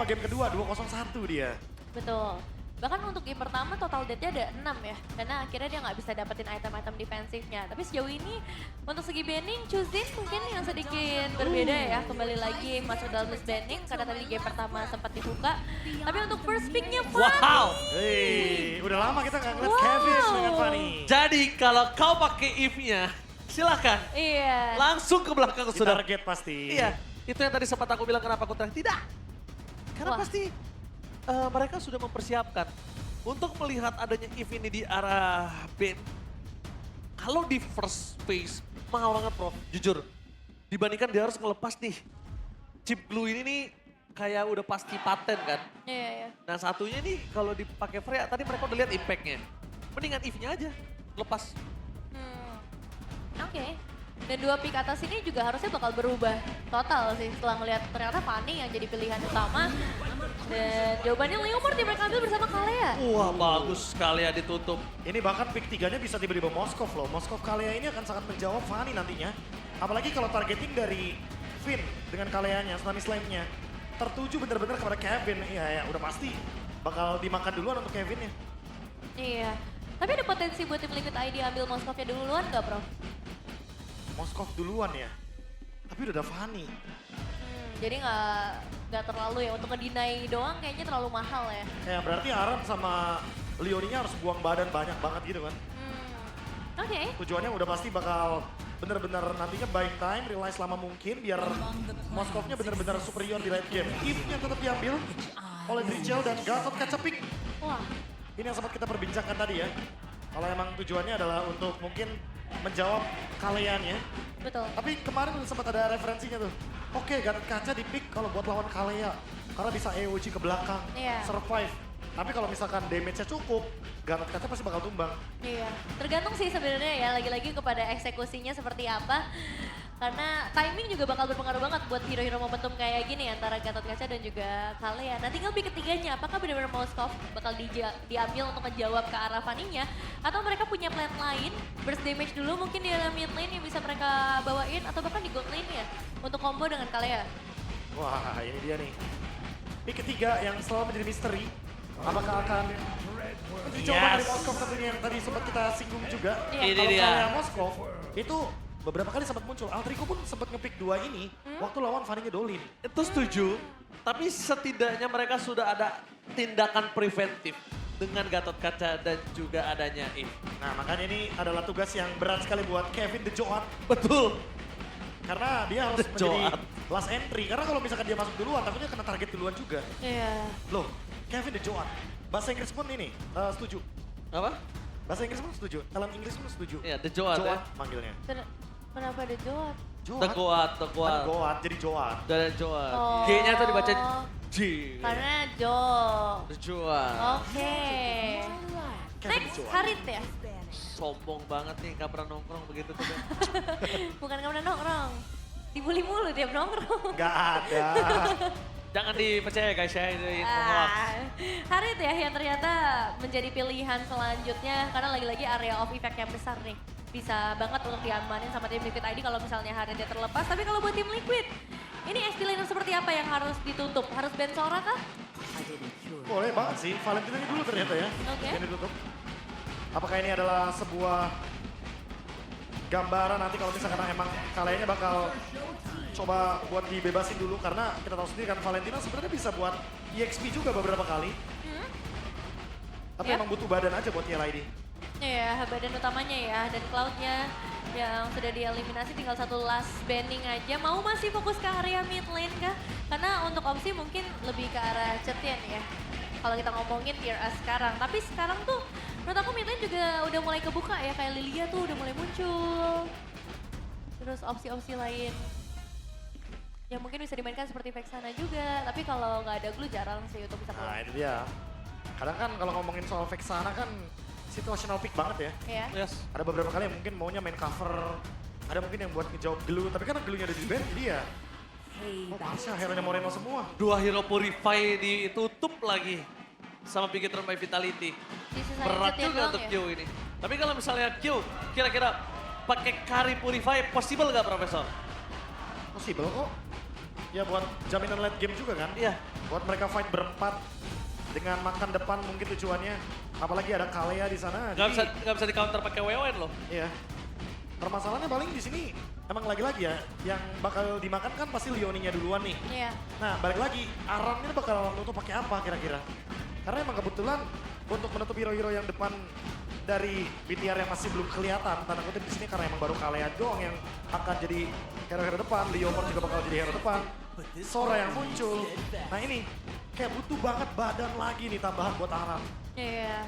Game kedua 2-0-1 dia. Betul. Bahkan untuk game pertama total death-nya ada 6 ya. Karena akhirnya dia nggak bisa dapetin item-item defensifnya. Tapi sejauh ini untuk segi banning, Chuzin mungkin yang sedikit berbeda ya. Kembali lagi masuk dalam list banning karena tadi game pertama sempat dibuka. Tapi untuk first pick-nya Fanny. Wow. Hei, udah lama kita nggak ngeliat Wow. Kevin dengan Fanny. Jadi kalau kau pakai if-nya, silakan. Iya. Langsung ke belakang Di sudah. target pasti. Iya, itu yang tadi sempat aku bilang kenapa aku teriak. Tidak. Karena Wah. pasti mereka sudah mempersiapkan untuk melihat adanya if ini di arah Ben. Kalau di first phase, mahal banget Prof, jujur. Dibandingkan dia harus ngelepas nih. Chip glue ini nih kayak udah pasti paten kan. Iya, iya. Nah satunya nih kalau dipakai Freya, tadi mereka udah lihat impact-nya. Mendingan if-nya aja, lepas. Oke. Dan dua pick atas ini juga harusnya bakal berubah total sih setelah ngeliat ternyata Fanny yang jadi pilihan utama. Dan jawabannya Leomord yang mereka ambil bersama Kalea. Wah bagus sekali ya ditutup. Ini bahkan pick 3-nya bisa tiba-tiba Moskov loh. Moskov Kalea ini akan sangat menjawab Fanny nantinya. Apalagi kalau targeting dari Finn dengan Kaleanya, Tsunami Slime-nya. Tertuju bener-bener kepada Kevin. Iya ya, udah pasti bakal dimakan duluan untuk Kevin ya. Iya. Tapi ada potensi buat tim Liquid ID ambil Moskovnya duluan nggak, Bro? Moskov duluan ya. Tapi udah ada Fanny. Jadi nggak terlalu ya untuk ngedinai doang kayaknya terlalu mahal ya. Ya berarti Aram sama Leoninya harus buang badan banyak banget gitu kan. Oke. Tujuannya udah pasti bakal bener-bener nantinya buying time, realize selama mungkin biar Moskovnya bener-bener superior di late game. If-nya tetap diambil oleh Drichel dan Gatot Kacepik. Wah. Ini yang sempat kita perbincangkan tadi ya. Kalau emang tujuannya adalah untuk mungkin menjawab Kaleannya. Betul. Tapi kemarin udah sempat ada referensinya tuh. Oke, Gatot Kaca di pick kalau buat lawan Kalea. Karena bisa AOG ke belakang, Iya. survive. Tapi kalau misalkan damage-nya cukup, Gatot Kaca pasti bakal tumbang. Iya, tergantung sih sebenarnya ya lagi-lagi kepada eksekusinya seperti apa. Karena timing juga bakal berpengaruh banget buat hero-hero momentum kayak gini antara Gatot Kaca dan juga Kalea. Nah tinggal pick ketiganya, apakah benar-benar Moskov bakal diambil untuk ngejawab ke arah Fanny-nya atau mereka punya plan lain, burst damage dulu mungkin di dalam mid lane yang bisa mereka bawain atau bahkan di gold lane ya untuk combo dengan Kalea. Wah, ini dia nih. Pick ketiga yang selalu menjadi misteri. Apakah akan dicoba dari Moskov tentunya yang tadi sempat kita singgung juga. Iya. Ini Kalau dia. Kalea Moskov itu beberapa kali sempat muncul. Altrico pun sempat ngepick dua ini waktu lawan Fanny Dolin. Itu setuju, tapi setidaknya mereka sudah ada tindakan preventif dengan Gatot Kaca dan juga adanya if. Nah makanya ini adalah tugas yang berat sekali buat Kevin The Joat. Betul. Karena dia harus The menjadi Joat. last entry. Karena kalau misalkan dia masuk duluan, takutnya kena target duluan juga. Iya. Loh, Kevin The Joat. Bahasa Inggris pun ini setuju. Apa? Bahasa Inggris pun setuju. Talent Inggris pun setuju. Iya, The Joat ya. Joat manggilnya. Kenapa ada Joat? Joat. The Goat, The Kan Goat. Goat jadi Joat. The Joat. Oh. G-nya tuh dibaca G. Karena Jo. The Joat. Oke. Kevin Next, The Joat. Harit ya? Sombong banget nih, gak pernah nongkrong begitu tuh. Ben. Bukan kamu nongkrong. Dibully mulu dia nongkrong. Gak ada. Jangan dipercaya guys ya, itu info hoax. Harit ya yang ternyata menjadi pilihan selanjutnya karena lagi-lagi area of effect yang besar nih. Bisa banget untuk diamanin sama tim Liquid ID kalau misalnya Haritnya terlepas. Tapi kalau buat tim Liquid, ini XP laner seperti apa yang harus ditutup? Harus Ben Sora kah? Boleh banget sih. Valentina ini dulu ternyata ya. Oke. Yang ditutup. Apakah ini adalah sebuah gambaran nanti kalau misalkan emang kaliannya bakal coba buat dibebasin dulu karena kita tahu sendiri kan Valentina sebenarnya bisa buat EXP juga beberapa kali. Tapi Yap. emang butuh badan aja buat YLID. Iya, badan utamanya ya. Dan Cloud-nya yang sudah dieliminasi tinggal satu last banning aja. Mau masih fokus ke area mid lane kah? Karena untuk opsi mungkin lebih ke arah Cetian ya. Kalau kita ngomongin tier A sekarang. Tapi sekarang tuh menurut aku mid lane juga udah mulai kebuka ya. Kayak Lilia tuh udah mulai muncul. Terus opsi-opsi lain yang mungkin bisa dimainkan seperti Vexana juga. Tapi kalau nggak ada glue jarang sih untuk bisa Nah keluar. itu dia. Kadang kan kalau ngomongin soal Vexana kan situational pick banget ya. Ya. Yes. Ada beberapa kali yang mungkin maunya main cover. Ada mungkin yang buat ngejawab glue. Tapi karena glue-nya ada di band jadi ya. Oh pasnya hero-nya Moreno semua. Dua hero Purify ditutup lagi sama Bigetron by Vitality. Disisain Berat Cetian juga doang untuk ya? Q ini. Tapi kalau misalnya Q, kira-kira pakai carry Purify possible nggak Profesor? Possible kok. Ya buat jaminan late game juga kan. Iya. Buat mereka fight berempat dengan makan depan mungkin tujuannya. Apalagi ada Kalea di sana. Gak bisa di counter pakai WON loh. Iya. Permasalahannya paling di sini emang lagi-lagi ya, yang bakal dimakan kan pasti Leoninya duluan nih. Iya. Nah balik lagi, Aram ini bakal nutup pakai apa kira-kira? Karena emang kebetulan untuk menutup hero-hero yang depan dari BTR yang masih belum kelihatan, tanda kutip di sini karena emang baru Kalea doang yang akan jadi hero-hero depan, Leopard juga bakal jadi hero depan, Sora yang muncul. Nah ini kayak butuh banget badan lagi nih tambahan buat Aram. Iya.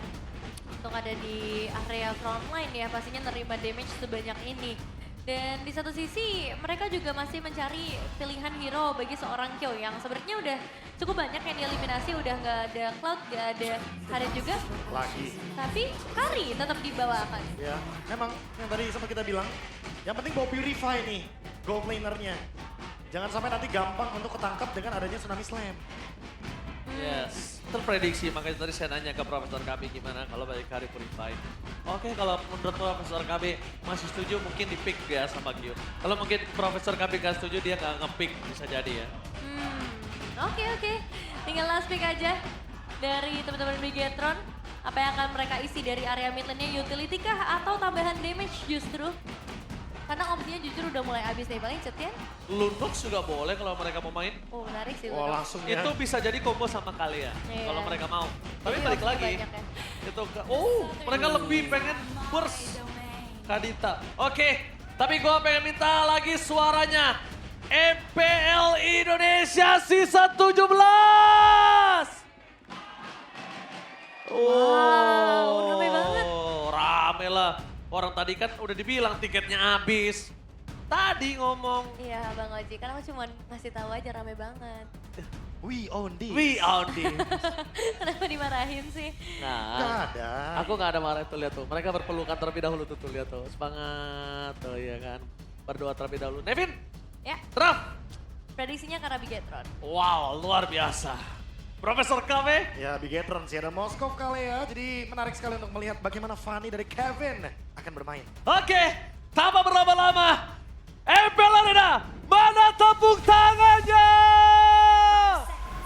Untuk ada di area frontline ya, pastinya nerima damage sebanyak ini. Dan di satu sisi mereka juga masih mencari pilihan hero bagi seorang Kyo yang sebenarnya udah cukup banyak yang dieliminasi, udah nggak ada Cloud, nggak ada Harit juga. Lagi. Tapi Kari tetap dibawakan. Ya, memang yang tadi sempat kita bilang, yang penting bawa Purify nih, gold lanernya. Jangan sampai nanti gampang untuk ketangkap dengan adanya Tsunami Slam. Yes, terprediksi makanya tadi saya nanya ke Profesor KB gimana kalau balik Kari Purify. Oke, kalau menurut Profesor KB masih setuju mungkin di pick dia sama Gio. Kalau mungkin Profesor KB gak setuju dia nggak nge-pick bisa jadi ya. Oke. Tinggal last pick aja dari teman-teman Bigetron. Apa yang akan mereka isi dari area mid lane-nya, utility kah atau tambahan damage justru? Karena opsinya jujur udah mulai habis nih, paling Cetian. Lunox juga boleh kalau mereka mau main. Oh menarik sih. Wah Lunox. langsung ya. Itu bisa jadi combo sama kalian Iya. kalau mereka mau. Tapi Jadi balik opsi lagi. banyak ya. Itu mereka lebih pengen burst Kadita. Oke, tapi gua pengen minta lagi suaranya. MPL Indonesia Season 17. Wow, rame banget. Rame lah. Orang tadi kan udah dibilang tiketnya habis. Tadi ngomong. Iya Bang Oji, kan aku cuma ngasih tahu aja rame banget. We own this. We on this. Kenapa dimarahin sih? Gak Nah, ada. aku gak ada marah tuh, lihat tuh. Mereka berpelukan terlebih dahulu tuh, lihat tuh. Semangat tuh ya kan. Berdoa terlebih dahulu. Nevin, Ya, Raf. prediksinya karena Bigetron. Wow, luar biasa. Profesor KW. Ya Bigetron sih ada Moskov Kalea, jadi menarik sekali untuk melihat bagaimana Fanny dari Kevin akan bermain. Oke, tanpa berlama-lama. MPL Arena, mana tepuk tangannya?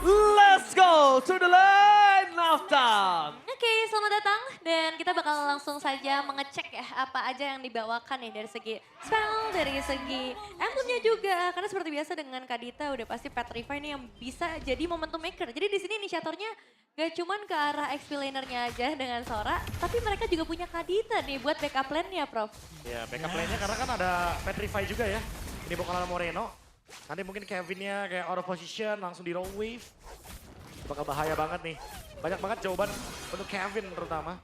Let's go to the line of time. Oke, selamat datang dan kita bakal langsung saja mengecek ya apa aja yang dibawakan nih dari segi spell, dari segi emblemnya juga. Karena seperti biasa dengan Kadita udah pasti Petrify nih yang bisa jadi momentum maker. Jadi di sini inisiatornya gak cuman ke arah XP lanernya aja dengan Sora, tapi mereka juga punya Kadita nih buat backup lane-nya, Prof. Ya backup lane-nya karena kan ada Petrify juga ya. Ini bukan ada Moreno. Nanti mungkin Kevinnya kayak out of position langsung di roll wave. Bakal bahaya banget nih. Banyak banget jawaban untuk Kevin terutama.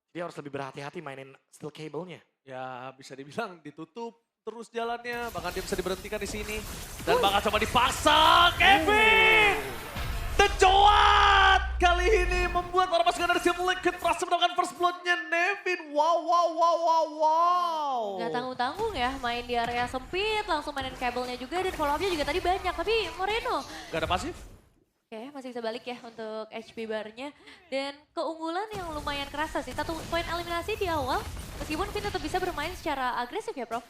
Dia harus lebih berhati-hati mainin steel cable-nya. Ya bisa dibilang ditutup terus jalannya, bahkan dia bisa diberhentikan di sini. Dan bakal coba dipasang Kevin! The Joat kali ini membuat para pasukan dari Team Liquid berhasil mendapatkan first blood-nya Nevin. Wow. Gak tanggung-tanggung ya main di area sempit, langsung mainin kabelnya juga dan follow up-nya juga tadi banyak. Tapi Moreno Gak ada pasif? oke, masih bisa balik ya untuk HP bar-nya. Dan keunggulan yang lumayan kerasa sih. 1 poin eliminasi di awal, meskipun Vin tetap bisa bermain secara agresif ya, Prof.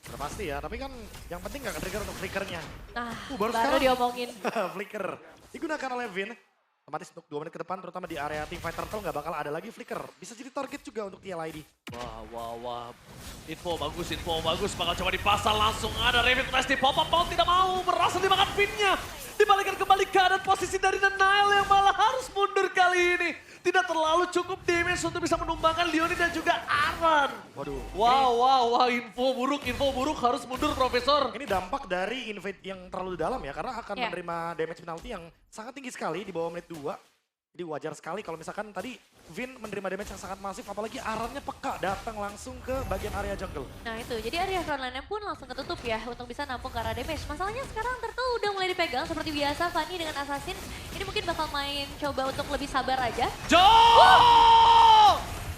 Udah pasti ya, tapi kan yang penting gak ke-trigger untuk flickernya. Nah, Baru baru sekarang. diomongin. Flicker digunakan oleh Vin. Otomatis untuk 2 menit ke depan, terutama di area Teamfight Turtle gak bakal ada lagi flicker. Bisa jadi target juga untuk TLID. Wah. Info bagus. Bakal coba dipasang langsung ada Revit Resti pop-up mau tidak mau berhasil dimakan pinnya. Dibalikan kembali keadaan posisi dari Nile yang malah harus mundur kali ini. Tidak terlalu cukup damage untuk bisa menumbangkan Leoni dan juga Aran. Waduh. Wow, info buruk harus mundur Profesor. Ini dampak dari invade yang terlalu dalam ya, karena akan Ya. menerima damage penalti yang sangat tinggi sekali di bawah menit 2. Jadi wajar sekali kalau misalkan tadi Vin menerima damage yang sangat masif, apalagi Arannya peka datang langsung ke bagian area jungle. Nah itu, jadi area frontline-nya pun langsung ketutup ya untuk bisa nampung ke arah damage. Masalahnya sekarang Turtle udah mulai dipegang seperti biasa. Fanny dengan Assassin ini mungkin bakal main coba untuk lebih sabar aja.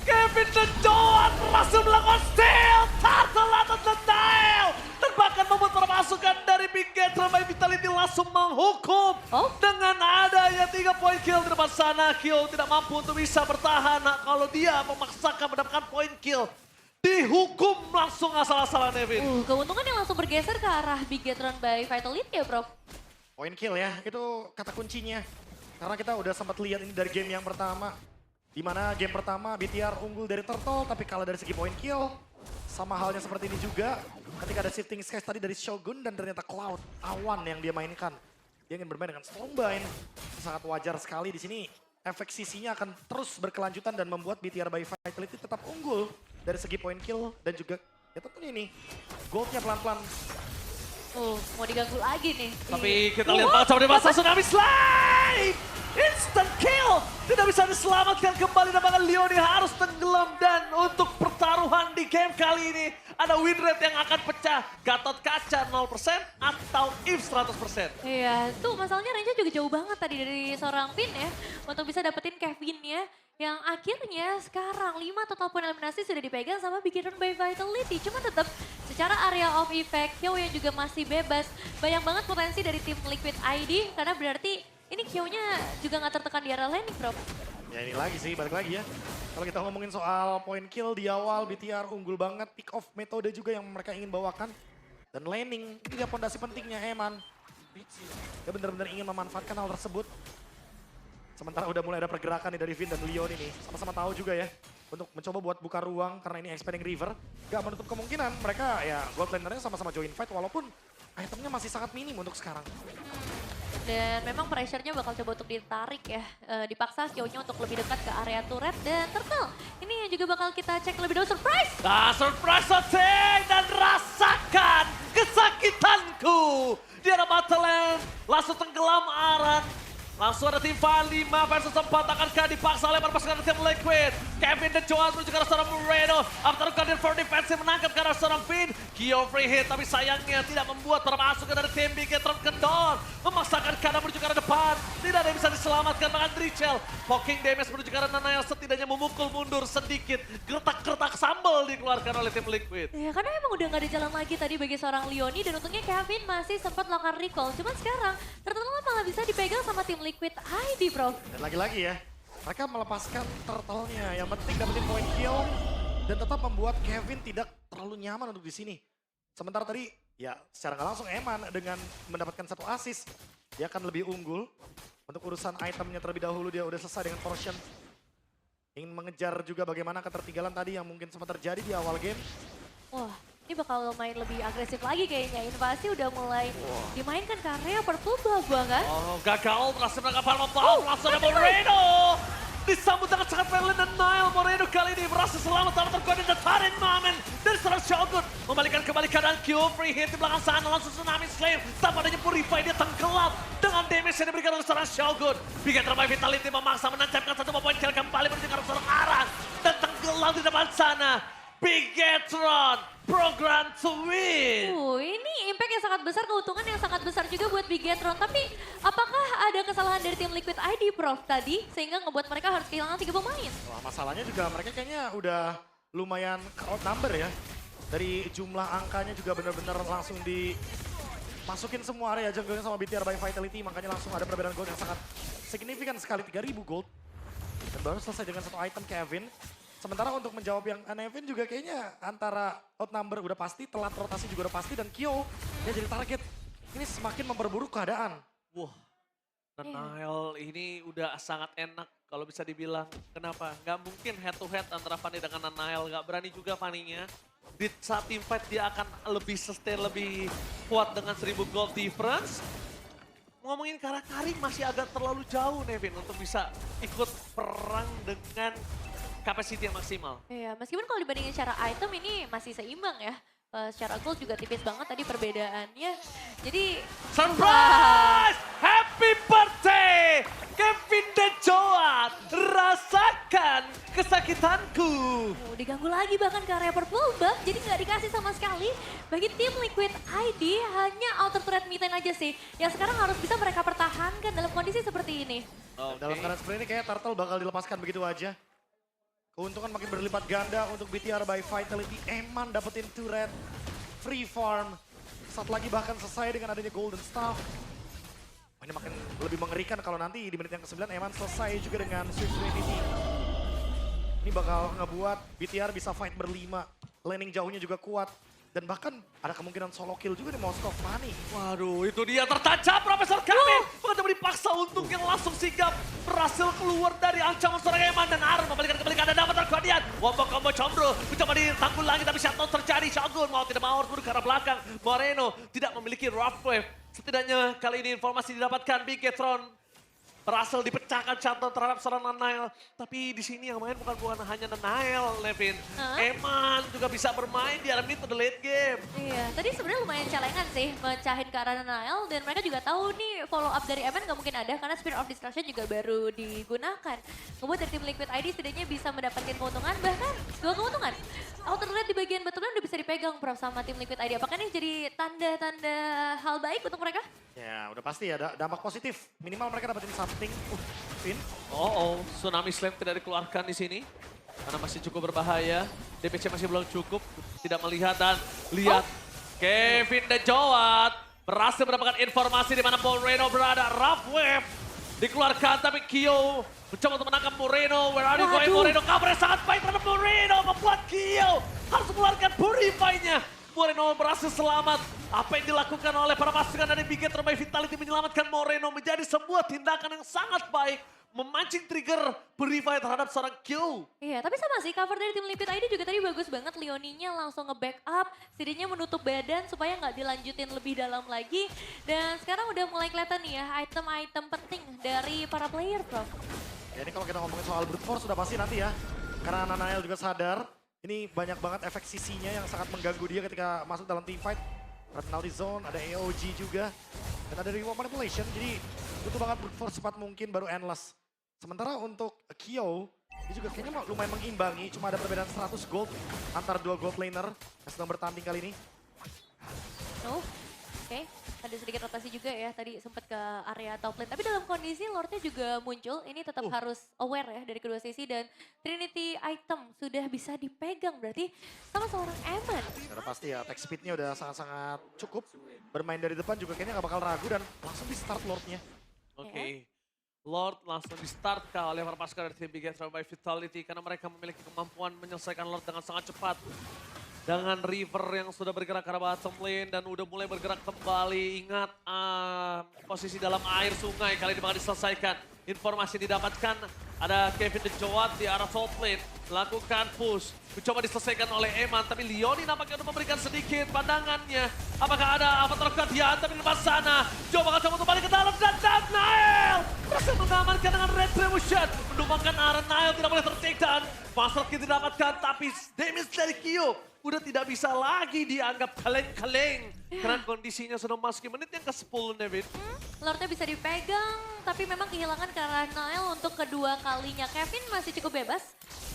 Kevin The Joat berhasil melakukan steal. Turtle atas The Nile. Dan bahkan membuat para pasukan dari Big Gatron by Vitality langsung menghukum. Oh. Dengan adanya 3 poin kill di depan sana. Kyo tidak mampu untuk bisa bertahan. Nah, kalau dia memaksakan mendapatkan poin kill. Dihukum langsung asal-asalan Nevin. Keuntungan yang langsung bergeser ke arah Bigetron by Vitality ya, Bro. Point kill ya, itu kata kuncinya. Karena kita udah sempat lihat ini dari game yang pertama. Di mana game pertama BTR unggul dari Turtle, tapi kalah dari segi point kill. Sama halnya seperti ini juga, ketika ada shifting skies tadi dari Shogun dan ternyata Cloud, awan yang dia mainkan. Dia ingin bermain dengan Stormbind, sangat wajar sekali di sini. Efek sisinya akan terus berkelanjutan dan membuat BTR by Vitality tetap unggul dari segi point kill dan juga ya tentunya ini goldnya pelan-pelan. Mau diganggu lagi nih. Tapi kita lihat banget sama di masa Tsunami Slide! Instant kill! Tidak bisa diselamatkan kembali dan bahkan Leoni harus tenggelam. Dan untuk pertaruhan di game kali ini ada win rate yang akan pecah. Gatot Kaca 0% atau If 100%. Iya, tuh masalahnya range juga jauh banget tadi dari seorang Finn ya. Untuk bisa dapetin Kevin-nya. Yang akhirnya sekarang 5 total point eliminasi sudah dipegang sama Bikiron by Vitality. Cuma tetap secara area of effect, Kyo yang juga masih bebas. Banyak banget potensi dari tim Liquid ID karena berarti ini Kyo-nya juga nggak tertekan di area landing, bro. Ya ini lagi sih, balik lagi ya. Kalau kita ngomongin soal point kill di awal, BTR unggul banget. Pick off metode juga yang mereka ingin bawakan. Dan landing, ini dia pondasi pentingnya Eman. Dia benar-benar ingin memanfaatkan hal tersebut. Sementara udah mulai ada pergerakan nih dari Vin dan Leon ini. Sama-sama tahu juga ya. Untuk mencoba buat buka ruang karena ini expanding river. Gak menutup kemungkinan mereka ya gold lanernya sama-sama join fight. Walaupun itemnya masih sangat minim untuk sekarang. Dan memang pressure-nya bakal coba untuk ditarik ya. Dipaksa Kyo-nya untuk lebih dekat ke area turret dan Turtle. Ini yang juga bakal kita cek lebih dahulu. Surprise! Nah, surprise attack dan rasakan kesakitanku. Di arah Battleland, langsung tenggelam Aran. Langsung ada tim Fan 5 versus 4 akankah dipaksa lempar pasukan tim Liquid. Kevin dan Joan menuju ke arah seorang Moreno. After Guardian for Defensive menangkap ke arah seorang Finn. Kyo free hit tapi sayangnya tidak membuat para masukan dari tim Bigetron kendor. Memaksakan kanan menuju ke arah depan. Tidak ada yang bisa diselamatkan dengan Drichel. Poking damage menuju ke arah Nanael setidaknya memukul mundur sedikit. Gertak-gertak sambal dikeluarkan oleh tim Liquid. Ya karena emang udah gak ada jalan lagi tadi bagi seorang Leoni dan untungnya Kevin masih sempat melakukan recall. Cuman sekarang Turtle malah bisa dipegang sama tim Liquid ID, bro. Dan lagi-lagi ya, mereka melepaskan turtle-nya. Yang penting dapetin point kill dan tetap membuat Kevin tidak terlalu nyaman untuk di sini. Sementara tadi ya secara nggak langsung Eman dengan mendapatkan satu assist, dia akan lebih unggul. Untuk urusan itemnya terlebih dahulu dia udah selesai dengan portion. Ingin mengejar juga bagaimana ketertinggalan tadi yang mungkin sempat terjadi di awal game. Wah, ini bakal main lebih agresif lagi kayaknya. Invasi udah mulai dimainkan ke area purple gua kan? Oh, gagal berhasil menangkap Harman Palm. Langsung ada Moreno. Disambut dengan sangat violent dan Nile Moreno kali ini berhasil selamat dalam tergodin dan tarik Mamen dari seorang Shogun. Membalikan kembali keadaan Q, free hit di belakang sana langsung Tsunami Slave. Tanpa adanya Purify dia tenggelam dengan damage yang diberikan oleh seorang Shogun. Bikin terbaik Vitality memaksa menancapkan satu poin kill kembali menuju ke arah seorang Aran. Dan tenggelam di depan sana. Bigetron, program to win. Ini impact yang sangat besar, keuntungan yang sangat besar juga buat Bigetron. Tapi apakah ada kesalahan dari tim Liquid ID, Prof, tadi? Sehingga ngebuat mereka harus kehilangan 3 pemain. Wah, masalahnya juga mereka kayaknya udah lumayan outnumber ya. Dari jumlah angkanya juga benar-benar langsung dimasukin semua area jungle sama BTR by Vitality. Makanya langsung ada perbedaan gold yang sangat signifikan sekali, 3.000 gold. Dan baru selesai dengan satu item Kevin. Sementara untuk menjawab yang Nevin juga kayaknya antara outnumber udah pasti, telat rotasi juga udah pasti, dan Kyo dia jadi target. Ini semakin memperburuk keadaan. Wah, Nanael ini udah sangat enak kalau bisa dibilang. Kenapa? Nggak mungkin head to head antara Fanny dengan Nanael. Nggak berani juga Fanny-nya. Di saat team fight dia akan lebih sustain, lebih kuat dengan 1000 gold difference. Ngomongin Karakari masih agak terlalu jauh Nevin untuk bisa ikut perang dengan capacity yang maksimal. Iya, meskipun kalau dibandingin secara item ini masih seimbang ya. Secara gold juga tipis banget tadi perbedaannya. Jadi... Surprise! Happy birthday! Kevin dan Joan, rasakan kesakitanku. Diganggu lagi bahkan ke area purple buff, jadi nggak dikasih sama sekali. Bagi tim Liquid ID hanya outer turret mid lane aja sih. Yang sekarang harus bisa mereka pertahankan dalam kondisi seperti ini. Dalam keadaan seperti ini kayak Turtle bakal dilepaskan begitu aja. Keuntungan makin berlipat ganda untuk BTR by Vitality. Eman dapetin turret, free farm. Saat lagi bahkan selesai dengan adanya Golden Staff. Ini makin lebih mengerikan kalau nanti di menit yang ke-9 Eman selesai juga dengan Swift Trinity. Ini bakal ngebuat BTR bisa fight berlima. Laning jauhnya juga kuat. Dan bahkan ada kemungkinan solo kill juga di Moskov Fanny. Waduh, itu dia tertancap Profesor Kami. Mencoba dipaksa untuk yang langsung sigap. Berhasil keluar dari ancaman seorang Eman dan Arum membalikan kembali keadaan dapat terguardian. Combo combro, mencoba ditanggul lagi tapi shutdown terjadi. Shogun mau tidak mau harus mundur ke arah belakang. Moreno tidak memiliki rough wave. Setidaknya kali ini informasi didapatkan Bigetron berhasil dipecahkan shutdown terhadap seorang Nanael. Tapi di sini yang main bukan hanya Nanael, Levin. Eman juga bisa bermain di arah mid to the late game. Iya, tadi sebenarnya lumayan celengan sih mencahin ke arah Nile dan mereka juga tahu nih follow up dari Eman nggak mungkin ada karena Spirit of Destruction juga baru digunakan. Ngebuat dari tim Liquid ID setidaknya bisa mendapatkan keuntungan, bahkan 2 keuntungan. Outer lane di bagian betulan udah bisa dipegang Prof sama tim Liquid ID. Apakah ini jadi tanda-tanda hal baik untuk mereka? Ya udah pasti ada dampak positif. Minimal mereka dapetin something. Finn. Tsunami Slam tidak dikeluarkan di sini. Karena masih cukup berbahaya. DPC masih belum cukup. Tidak melihat dan lihat. Kevin dan Jowat berhasil mendapatkan informasi di mana Moreno berada. Rough Wave dikeluarkan tapi Kyo mencoba untuk menangkap Moreno. Where are you going Moreno? Kabarnya sangat baik terhadap Moreno. Membuat Kyo harus mengeluarkan Purify-nya. Moreno berhasil selamat. Apa yang dilakukan oleh para pasukan dari Bigetron by Vitality menyelamatkan Moreno menjadi sebuah tindakan yang sangat baik. Memancing trigger Purify terhadap seorang Q. Iya, tapi sama sih cover dari tim Liquid ID juga tadi bagus banget. Leoninya langsung nge-backup, setidaknya menutup badan supaya nggak dilanjutin lebih dalam lagi. Dan sekarang udah mulai kelihatan nih ya item-item penting dari para player, Prof. Ya ini kalau kita ngomongin soal brute force sudah pasti nanti ya. Karena Nanael juga sadar, ini banyak banget efek sisinya yang sangat mengganggu dia ketika masuk dalam team fight. Ada penalty zone, ada AOG juga. Dan ada reward manipulation, jadi butuh banget brute force cepat mungkin baru endless. Sementara untuk Kyo, dia juga kayaknya lumayan mengimbangi, cuma ada perbedaan 100 gold antar 2 gold laner yang sedang bertanding kali ini. Oke, ada sedikit rotasi juga ya, tadi sempat ke area top lane. Tapi dalam kondisi Lordnya juga muncul, ini tetap harus aware ya dari kedua sisi. Dan Trinity item sudah bisa dipegang berarti sama seorang Eman. Sudah pasti ya, attack speednya udah sangat-sangat cukup. Bermain dari depan juga kayaknya gak bakal ragu dan langsung di start Lordnya. Oke. Lord langsung di start oleh para pasukan dari tim Bigetron by Vitality karena mereka memiliki kemampuan menyelesaikan Lord dengan sangat cepat. Dengan River yang sudah bergerak ke arah bottom lane dan udah mulai bergerak kembali. Ingat posisi dalam air sungai kali ini bakal diselesaikan. Informasi didapatkan ada Kevin dan Jowat di arah top lane. Lakukan push. Mencoba diselesaikan oleh Eman tapi Leoni nampaknya udah memberikan sedikit pandangannya. Apakah ada avatar kehadian tapi di depan sana. Joe bakal coba kembali ke dalam dan Nail berhasil mengamankan dengan Retribution. Menumbangkan arah Nail tidak boleh ter-take down. Master Key didapatkan tapi damage dari Kyo udah tidak bisa lagi dianggap kaleng-kaleng. Karena kondisinya sudah masuki menit yang ke-10, David. Lordnya bisa dipegang, tapi memang kehilangan karena Nile untuk kedua kalinya. Kevin masih cukup bebas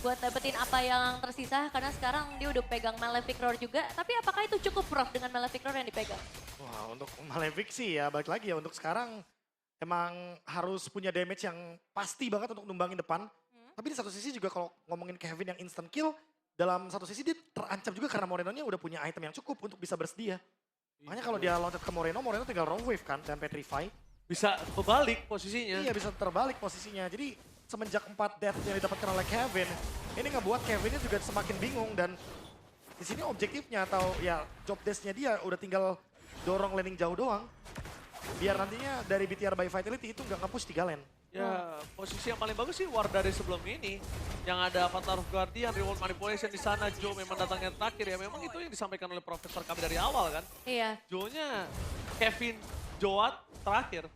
buat dapetin apa yang tersisa, karena sekarang dia udah pegang Malefic Roar juga. Tapi apakah itu cukup, Prof, dengan Malefic Roar yang dipegang? Wah, untuk Malefic sih ya, balik lagi ya untuk sekarang emang harus punya damage yang pasti banget untuk numbangin depan. Tapi di satu sisi juga kalau ngomongin Kevin yang instant kill, dalam satu sisi dia terancam juga karena Moreno-nya udah punya item yang cukup untuk bisa bersedia. Makanya kalau dia loncat ke Moreno, Moreno tinggal raw wave kan dan petrify. Bisa berbalik posisinya. Iya bisa terbalik posisinya. Jadi semenjak 4 death yang didapatkan oleh Kevin, ini ngebuat Kevinnya juga semakin bingung dan di sini objektifnya atau ya job desk-nya dia udah tinggal dorong laning jauh doang. Biar nantinya dari BTR by Vitality itu nggak nge-push 3 lane. Ya, posisi yang paling bagus sih War dari sebelum ini. Yang ada Avatar of Guardian, Reward Manipulation di sana. Joe memang datangnya terakhir ya. Memang itu yang disampaikan oleh Profesor kami dari awal kan. Iya. Joe-nya Kevin, Joat terakhir.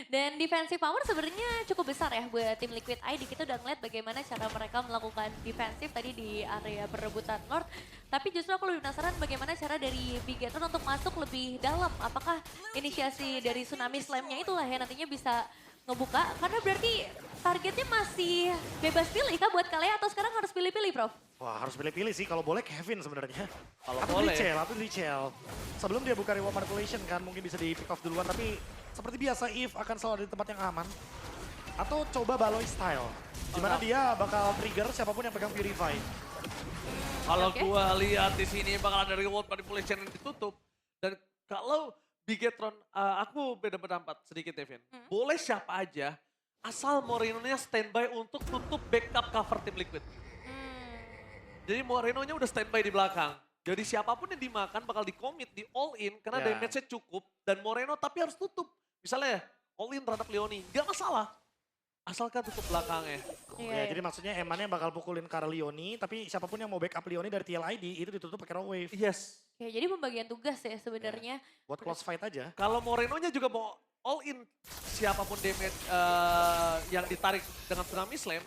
Dan defensive power sebenarnya cukup besar ya buat tim Liquid ID. Kita udah ngeliat bagaimana cara mereka melakukan defensif tadi di area perebutan Lord. Tapi justru aku lebih penasaran bagaimana cara dari Bigetron untuk masuk lebih dalam. Apakah inisiasi dari Tsunami Slam-nya itulah yang nantinya bisa ngebuka? Karena berarti targetnya masih bebas pilih kah buat kalian atau sekarang harus pilih-pilih, Prof? Wah harus pilih-pilih sih kalau boleh Kevin sebenarnya. Kalau atau boleh. atau Lichel. Sebelum dia buka reward manipulation kan mungkin bisa di pick off duluan tapi seperti biasa Eve akan selalu ada di tempat yang aman. Atau coba Baloi style. Dimana dia bakal trigger siapapun yang pegang Purify. Kalau gua lihat di sini bakal ada reward manipulation yang ditutup. Dan kalau Bigetron, aku beda pendapat sedikit Devin. Boleh siapa aja, asal Moreno-nya standby untuk tutup backup cover tim Liquid. Jadi Moreno-nya udah standby di belakang. Jadi siapapun yang dimakan bakal di-commit, di all in karena Ya. damage-nya cukup dan Moreno tapi harus tutup. Misalnya all in terhadap Leoni, nggak masalah. Asalkan tutup belakangnya. Ya, jadi maksudnya Emannya bakal pukulin ke arah Leoni, tapi siapapun yang mau backup Leoni dari TLID itu ditutup pakai raw wave. Yes. Ya, jadi pembagian tugas ya sebenarnya. Buat close fight aja. Kalau Morenonya juga mau all in siapapun damage yang ditarik dengan Tsunami Slam,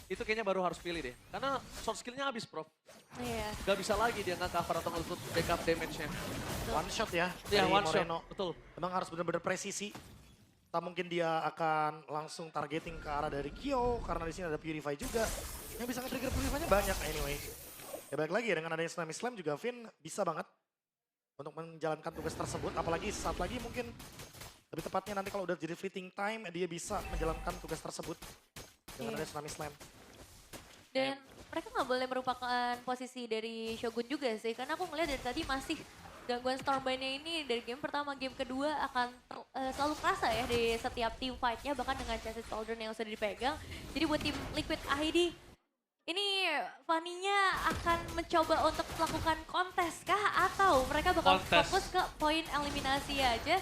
itu kayaknya baru harus pilih deh. Karena short skillnya habis, Prof. Iya. Gak bisa lagi dia nggak cover atau nge backup damage-nya. One shot ya Ya, dari one shot. Moreno. Betul. Emang harus benar-benar presisi. Tak mungkin dia akan langsung targeting ke arah dari Kyo, karena di sini ada Purify juga. Yang bisa nge-trigger Purify-nya banyak anyway. Ya balik lagi ya, dengan adanya Tsunami Slam juga Finn bisa banget untuk menjalankan tugas tersebut. Apalagi saat lagi mungkin lebih tepatnya nanti kalau udah jadi fleeting time, dia bisa menjalankan tugas tersebut dengan Iya. adanya Tsunami Slam. Dan mereka nggak boleh merupakan posisi dari Shogun juga sih. Karena aku ngeliat dari tadi masih gangguan Stormbind-nya ini dari game pertama, game kedua akan selalu kerasa ya di setiap team fight-nya. Bahkan dengan Chassis Cauldron yang sudah dipegang. Jadi buat tim Liquid ID, ini Fanny-nya akan mencoba untuk melakukan kontes kah? Atau mereka bakal Kontes. fokus ke poin eliminasi aja?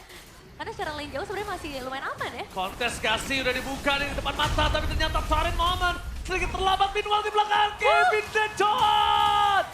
Karena secara lane jauh sebenarnya masih lumayan aman ya. Kontes kasih udah dibuka nih di depan mata, tapi ternyata Farin Momen sedikit terlambat. Meanwhile di belakang Kevin Dejohn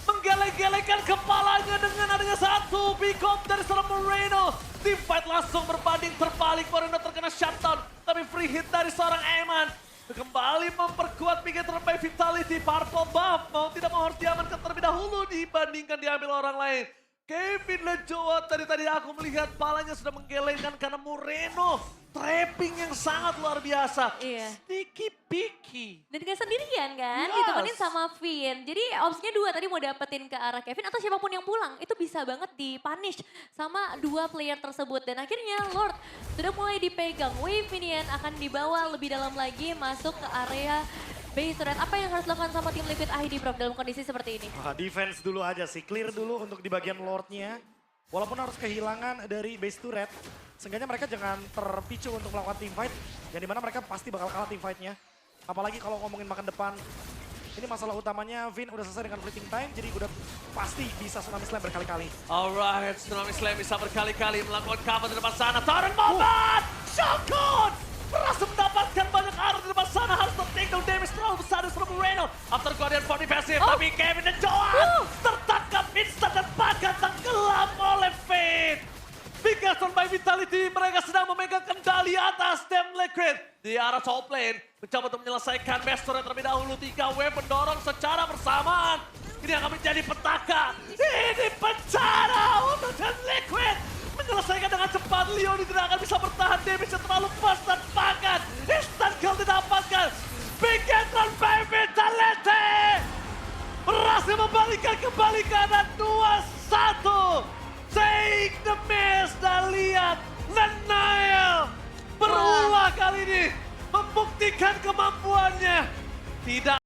menggeleng-gelengkan kepalanya dengan adanya satu pick up dari seorang Moreno. Team fight langsung berbanding terbalik, Moreno terkena shutdown, tapi free hit dari seorang Eman. Kembali memperkuat pick terbaik Vitality, Purple Buff mau tidak mau harus diamankan terlebih dahulu dibandingkan diambil orang lain. Kevin Lejoa tadi aku melihat palanya sudah menggelengkan karena Moreno trapping yang sangat luar biasa. Iya. Sneaky picky. Dan gak sendirian kan, Yes. ditemenin sama Finn. Jadi opsinya dua, tadi mau dapetin ke arah Kevin atau siapapun yang pulang. Itu bisa banget dipunish sama dua player tersebut. Dan akhirnya Lord sudah mulai dipegang. Wave Minion akan dibawa lebih dalam lagi masuk ke area base turret. Apa yang harus dilakukan sama tim Liquid ID, Prof, dalam kondisi seperti ini? Wah, defense dulu aja sih, clear dulu untuk di bagian Lord-nya. Walaupun harus kehilangan dari base turret, seenggaknya mereka jangan terpicu untuk melakukan team fight. Yang dimana mereka pasti bakal kalah team fight-nya. Apalagi kalau ngomongin makan depan. Ini masalah utamanya, Vin udah selesai dengan fleeting time, jadi udah pasti bisa Tsunami Slam berkali-kali. Alright, Tsunami Slam bisa berkali-kali melakukan cover di depan sana. Torrent Moment! Shogun! Berhasil mendapatkan banyak arah di depan sana. Harus take down damage terlalu besar dari seorang Moreno. After Guardian for defensive, tapi Kevin dan Joan tertangkap instan dan bahkan tenggelam oleh Fate. Biggest by Vitality, mereka sedang memegang kendali atas Team Liquid. Di arah top lane, mencoba untuk menyelesaikan best turret terlebih dahulu. 3 wave mendorong secara bersamaan. Ini akan menjadi petaka. Ini bencana untuk Team Liquid. Menyelesaikan dengan cepat, Leoni tidak akan bisa bertahan. Damage terlalu pas dan bahkan instant kill didapatkan. Biggest by Vitality berhasil membalikkan kembali keadaan 2-1. Take the miss dan lihat Lenail berulang kali ini membuktikan kemampuannya. Tidak